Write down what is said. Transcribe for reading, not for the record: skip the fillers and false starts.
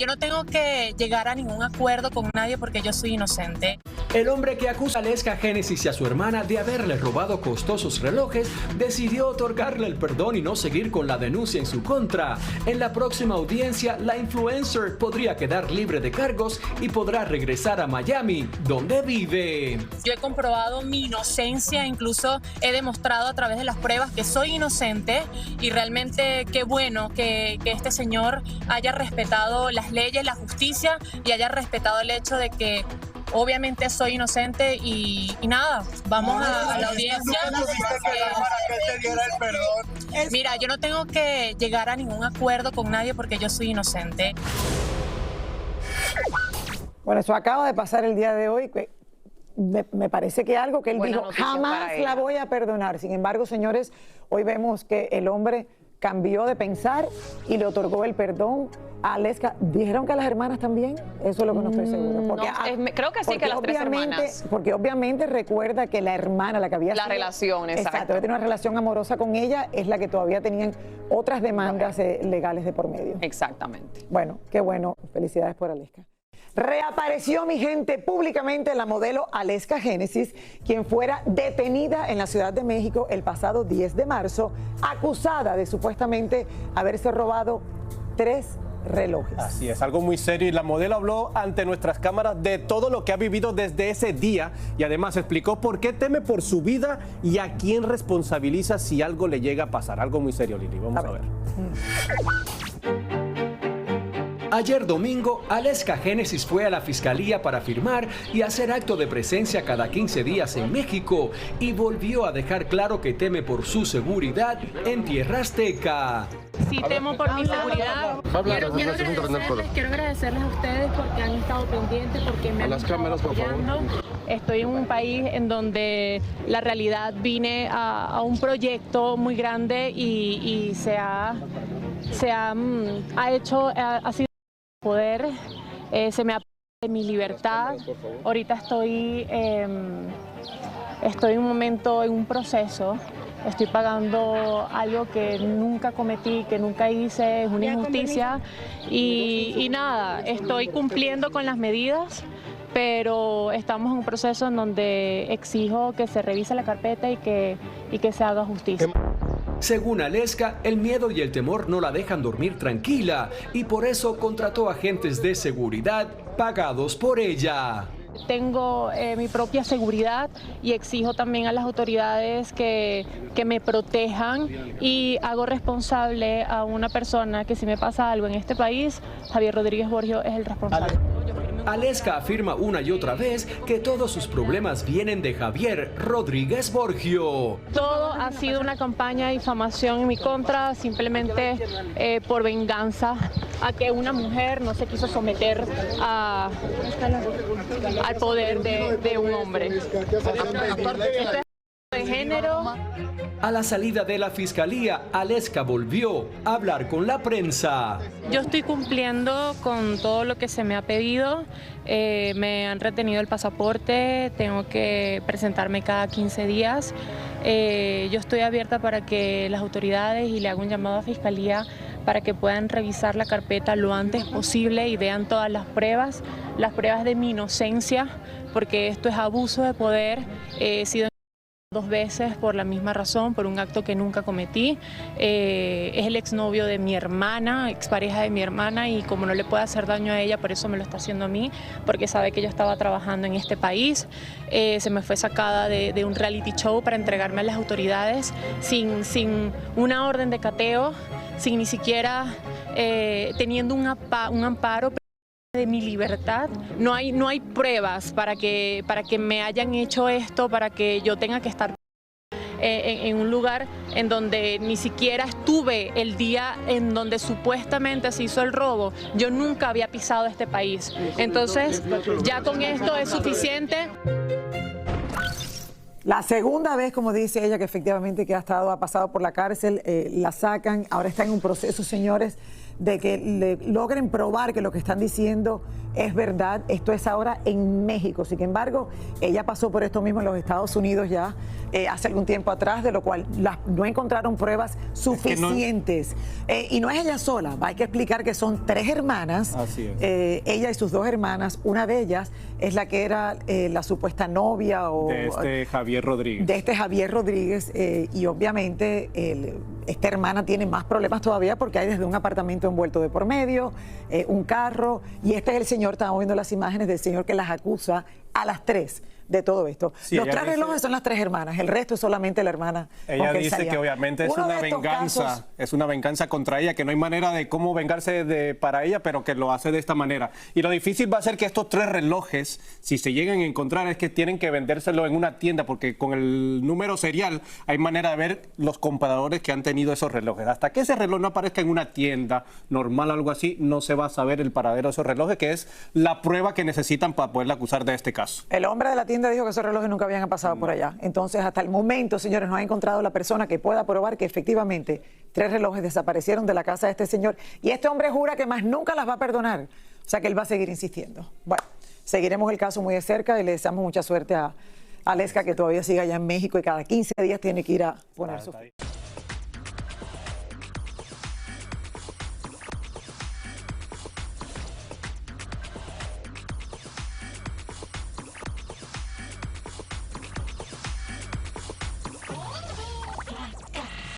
Yo no tengo que llegar a ningún acuerdo con nadie porque yo soy inocente. El hombre que acusa a Aleska Génesis y a su hermana de haberle robado costosos relojes decidió otorgarle el perdón y no seguir con la denuncia en su contra. En la próxima audiencia, la influencer podría quedar libre de cargos y podrá regresar a Miami, donde vive. Yo he comprobado mi inocencia, incluso he demostrado a través de las pruebas que soy inocente y realmente qué bueno que este señor haya respetado las leyes, la justicia y haya respetado el hecho de que obviamente soy inocente y nada, vamos a la audiencia. Mira, yo no tengo que llegar a ningún acuerdo con nadie porque yo soy inocente. Bueno, eso acaba de pasar el día de hoy. Me parece que algo que él dijo, jamás la voy a perdonar. Sin embargo, señores, hoy vemos que el hombre cambió de pensar y le otorgó el perdón a Aleska. ¿Dijeron que a las hermanas también? Eso es lo que no estoy segura. Porque, creo que sí, que las 3 hermanas. Porque obviamente recuerda que la hermana, la que había la relación, exacto. Había tenido una relación amorosa con ella, es la que todavía tenían otras demandas legales de por medio. Exactamente. Bueno, qué bueno. Felicidades por Aleska. Reapareció, mi gente, públicamente la modelo Aleska Génesis, quien fuera detenida en la Ciudad de México el pasado 10 de marzo, acusada de supuestamente haberse robado 3 relojes. Así es, algo muy serio, y la modelo habló ante nuestras cámaras de todo lo que ha vivido desde ese día y además explicó por qué teme por su vida y a quién responsabiliza si algo le llega a pasar. Algo muy serio, Lili, vamos a ver. Ayer domingo, Aleska Génesis fue a la fiscalía para firmar y hacer acto de presencia cada 15 días en México y volvió a dejar claro que teme por su seguridad en Tierra Azteca. Sí temo por mi seguridad. Quiero agradecerles a ustedes porque han estado pendientes, porque me han estado apoyando. Estoy en un país en donde la realidad vine a un proyecto muy grande y ha sido poder, se me ha de mi libertad. Ahorita estoy en un momento, en un proceso. Estoy pagando algo que nunca cometí, que nunca hice, es una injusticia y nada, estoy cumpliendo con las medidas, pero estamos en un proceso en donde exijo que se revise la carpeta y que se haga justicia. Según Aleska, el miedo y el temor no la dejan dormir tranquila y por eso contrató agentes de seguridad pagados por ella. Tengo mi propia seguridad y exijo también a las autoridades que me protejan y hago responsable a una persona que si me pasa algo en este país, Javier Rodríguez Borgio es el responsable. Aleska afirma una y otra vez que todos sus problemas vienen de Javier Rodríguez Borgio. Todo ha sido una campaña de difamación en mi contra, simplemente por venganza a que una mujer no se quiso someter al poder de un hombre. De género. A la salida de la fiscalía, Aleska volvió a hablar con la prensa. Yo estoy cumpliendo con todo lo que se me ha pedido. Me han retenido el pasaporte, tengo que presentarme cada 15 días. Yo estoy abierta para que las autoridades, y le hago un llamado a fiscalía para que puedan revisar la carpeta lo antes posible y vean todas las pruebas de mi inocencia, porque esto es abuso de poder. He sido 2 veces por la misma razón, por un acto que nunca cometí. Es el exnovio de mi hermana, expareja de mi hermana, y como no le puede hacer daño a ella, por eso me lo está haciendo a mí, porque sabe que yo estaba trabajando en este país. Se me fue sacada de un reality show para entregarme a las autoridades sin una orden de cateo, sin ni siquiera teniendo un amparo de mi libertad. No hay pruebas para que me hayan hecho esto, para que yo tenga que estar en un lugar en donde ni siquiera estuve el día en donde supuestamente se hizo el robo. Yo nunca había pisado este país. Entonces, ya con esto es suficiente. La segunda vez, como dice ella, que efectivamente ha pasado por la cárcel, la sacan, ahora está en un proceso, señores, de que le logren probar que lo que están diciendo es verdad. Esto es ahora en México. Sin embargo, ella pasó por esto mismo en los Estados Unidos ya hace algún tiempo atrás, de lo cual no encontraron pruebas suficientes. Y no es ella sola. Hay que explicar que son 3 hermanas. Así es. Ella y sus 2 hermanas. Una de ellas es la que era la supuesta novia de Javier Rodríguez. De este Javier Rodríguez. Y obviamente esta hermana tiene más problemas todavía porque hay desde un apartamento envuelto de por medio, un carro, y este es el señor, estamos viendo las imágenes del señor que las acusa a las 3 de todo esto. Sí, los 3 relojes son las 3 hermanas, el resto es solamente la hermana. Ella dice que obviamente es una venganza, es una venganza contra ella, que no hay manera de cómo vengarse para ella, pero que lo hace de esta manera. Y lo difícil va a ser que estos 3 relojes, si se llegan a encontrar, es que tienen que vendérselo en una tienda, porque con el número serial hay manera de ver los compradores que han tenido esos relojes. Hasta que ese reloj no aparezca en una tienda normal o algo así, no se va a saber el paradero de esos relojes, que es la prueba que necesitan para poderla acusar de este caso. El hombre de la tienda dijo que esos relojes nunca habían pasado por allá. Entonces, hasta el momento, señores, no ha encontrado la persona que pueda probar que efectivamente 3 relojes desaparecieron de la casa de este señor. Y este hombre jura que más nunca las va a perdonar. O sea, que él va a seguir insistiendo. Bueno, seguiremos el caso muy de cerca y le deseamos mucha suerte a Aleska, que todavía sigue allá en México y cada 15 días tiene que ir a poner su...